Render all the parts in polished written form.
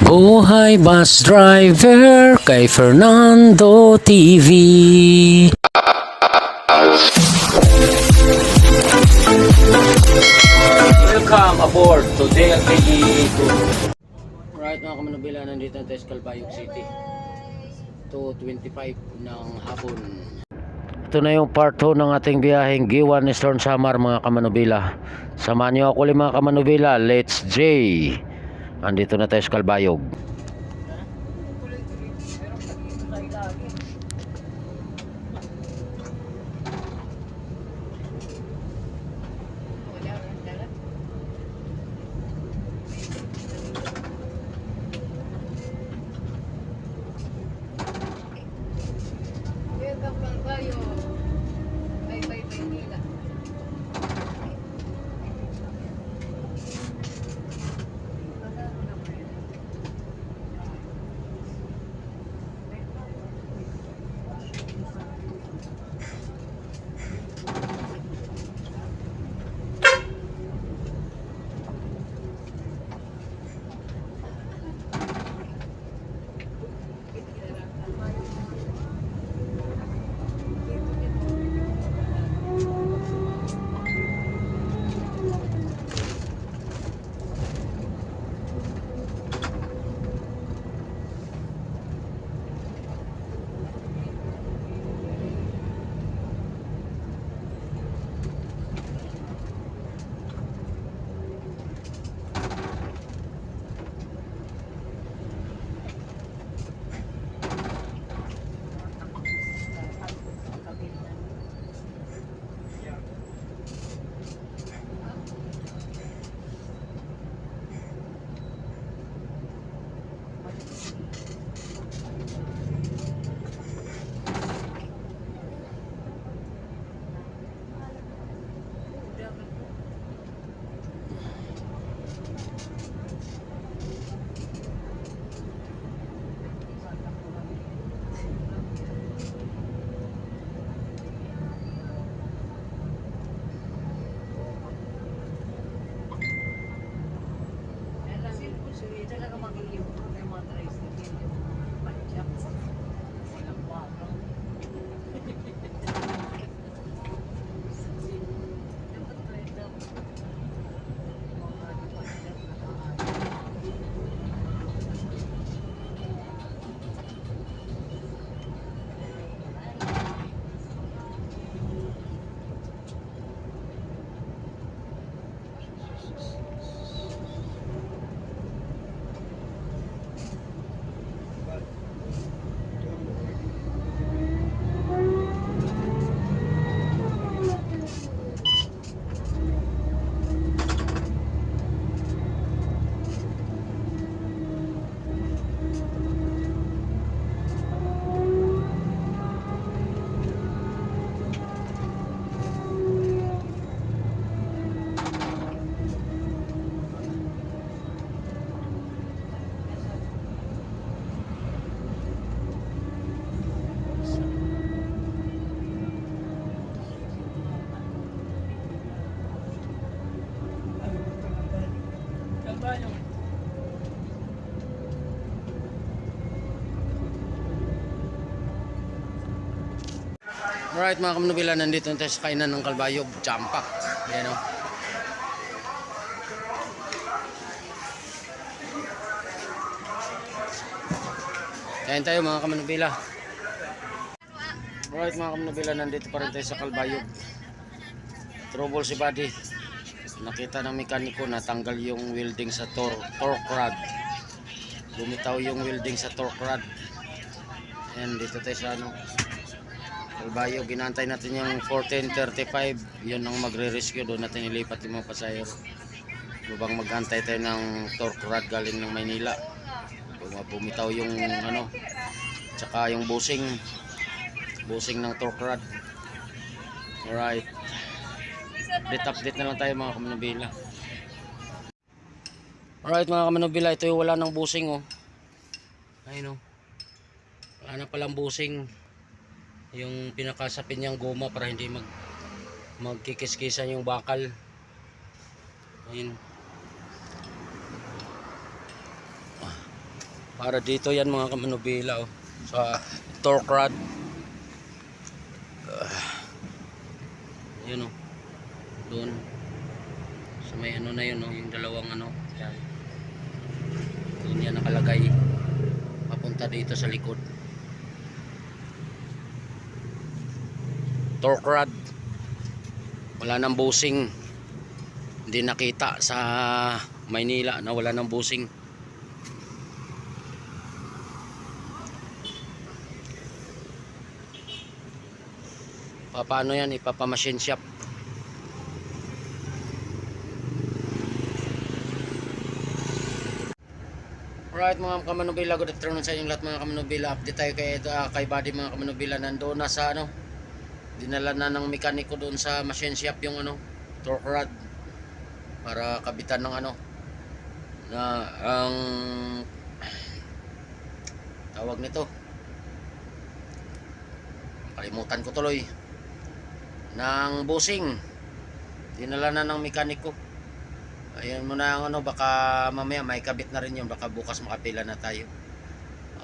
Buhay Bus Driver kay Fernando TV. Welcome aboard to DLKE 2. Right mga kamanubila, nandito tayo sa Calbayog City. 2:25 ng hapon. Ito na yung part 2 ng ating biyaheng Giwan Eastern Samar mga kamanubila. Samahan nyo ako mga kamanubila. Let's J. Andito na tayo sa Calbayog. Alright mga kamanubila, nandito tayo sa kainan ng Calbayog, Jampak. Ayan o. Kain tayo mga kamanubila. Alright mga kamanubila, nandito pa rin tayo sa Calbayog. Trouble si Buddy. Nakita ng mekaniko na tanggal yung welding sa torque rod. Bumitaw yung welding sa torque rod. Ayan, dito tayo sa ano, Calbayog. Ginantay natin yung 14:35. Yun ang magre-rescue. Doon natin ilipat yung mga pasahero. Lubang mag-antay tayo ng torque rod galing ng Maynila. Bumitaw yung ano, tsaka yung busing ng torque rod. Alright, update na lang tayo mga kamanubila. Alright mga kamanubila, ito yung wala ng busing oh. Ayun oh, wala na palang busing. Yung pinakasapin niyang goma para hindi magkikiskisan yung bakal. Ayun. Para dito yan mga kamanubila, oh, sa torque rod. Yun, oh. Doon. So may ano na yun, oh, yung dalawang ano. Yan. Doon yan nakalagay. Papunta dito sa likod. Torque rod. Wala nang busing. Hindi nakita sa Maynila na wala nang busing. Paano yan? Ipapamachine shop. Alright mga kamanubila, good afternoon sa inyong lahat mga kamanubila. Update tayo kay Buddy mga kamanubila. Nandoon na sa ano, dinala na ng mekaniko doon sa machine shop yung ano, torque rod para kabitan ng ano na ang tawag nito, kalimutan ko tuloy, ng busing. Dinala na ng mekaniko. Ayan muna ang ano, baka mamaya may kabit na rin yun, baka bukas makapila na tayo.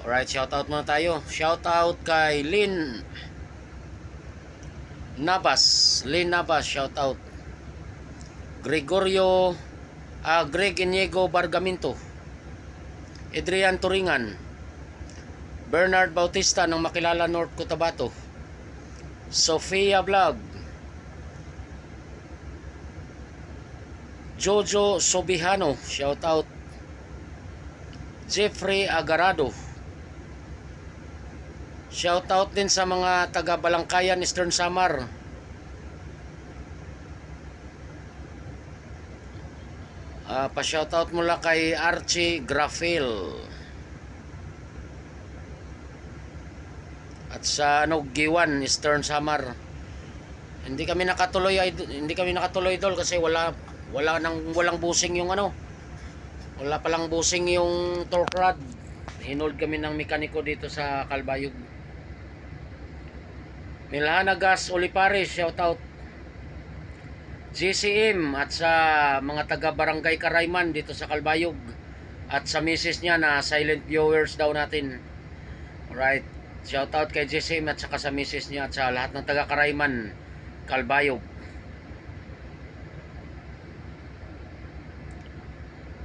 Alright, shoutout muna tayo. Shoutout kay Lynn Navas, shoutout. Greg Iniego Bargamento, Adrian Turingan, Bernard Bautista ng Makilala North Cotabato, Sofia Vlog, Jojo Sobihano, shoutout. Jeffrey Agarado, shoutout din sa mga taga Balangkayan, Eastern Samar. Pa-shoutout mula kay Archie Grafil. At sa Giwan, Eastern Samar. Hindi kami nakatuloy idol kasi walang busing yung ano. Wala palang busing yung torque rod. Hinold kami ng mekaniko dito sa Calbayog. Milhana Gas Olipares, shoutout. GCM at sa mga taga Barangay Karayman dito sa Calbayog at sa misis niya na silent viewers daw natin. Alright, shoutout kay GCM at saka sa misis niya at sa lahat ng taga Karayman, Calbayog.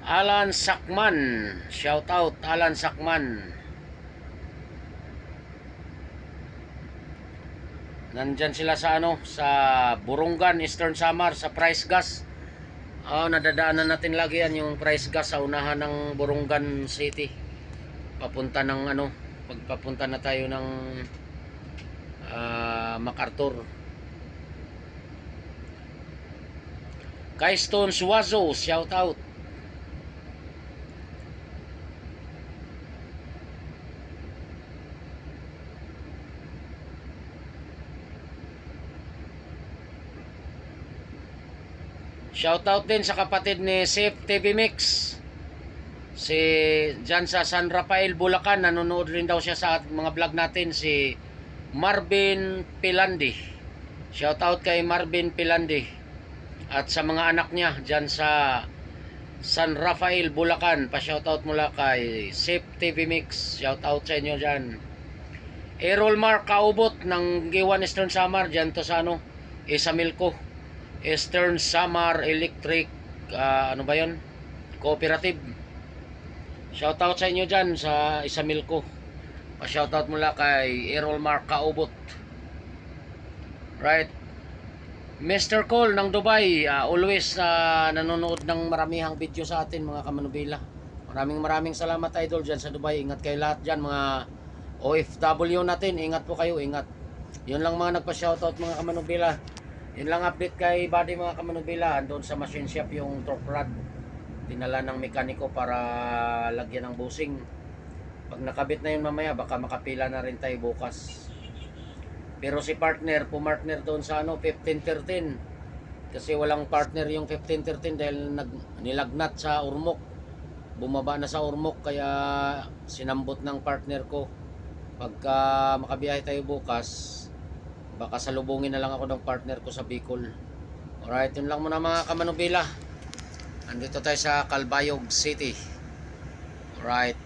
Alan Sakman, shoutout Alan Sakman. Nandyan sila sa ano, sa Burungan, Eastern Samar, sa Price Gas. Nadadaanan natin lagi yan yung Price Gas sa unahan ng Burungan City. Papunta ng ano, pagpapunta na tayo ng MacArthur. Kay Stone Suazo, shout out. Shoutout din sa kapatid ni Sip TV Mix. Si dyan sa San Rafael, Bulacan. Nanonood rin daw siya sa mga vlog natin. Si Marvin Pilandi. Shoutout kay Marvin Pilandi. At sa mga anak niya dyan sa San Rafael, Bulacan. Pa-shoutout mula kay Sip TV Mix. Shoutout sa inyo dyan. Errol Mark Kaubot ng Giwan Eastern Samar. Dyan to sa ano, Isamilco. Eastern Samar Electric ano ba yun? Cooperative. Shoutout sa inyo dyan sa Isamilco. Pa-shoutout mula kay Errol Mark Kaubot. Right. Mr. Cole ng Dubai, always nanonood ng maramihang video sa atin mga kamanubila. Maraming salamat idol dyan sa Dubai. Ingat kayo lahat dyan mga OFW natin. Ingat po kayo, ingat. Yun lang mga nagpa-shoutout mga kamanubila. Yun lang update kay Buddy mga kamanubila. Doon sa machine shop yung torque rod. Dinala ng mekaniko para lagyan ng busing. Pag nakabit na yun mamaya, baka makapila na rin tayo bukas. Pero si partner, pumartner doon sa ano, 1513. Kasi walang partner yung 1513 dahil nilagnat sa Urmok. Bumaba na sa Urmok kaya sinambot ng partner ko. Pagka makabiyahe tayo bukas, baka salubungin na lang ako ng partner ko sa Bicol. Alright, yun lang muna mga kamanubila. Andito tayo sa Calbayog City. Alright.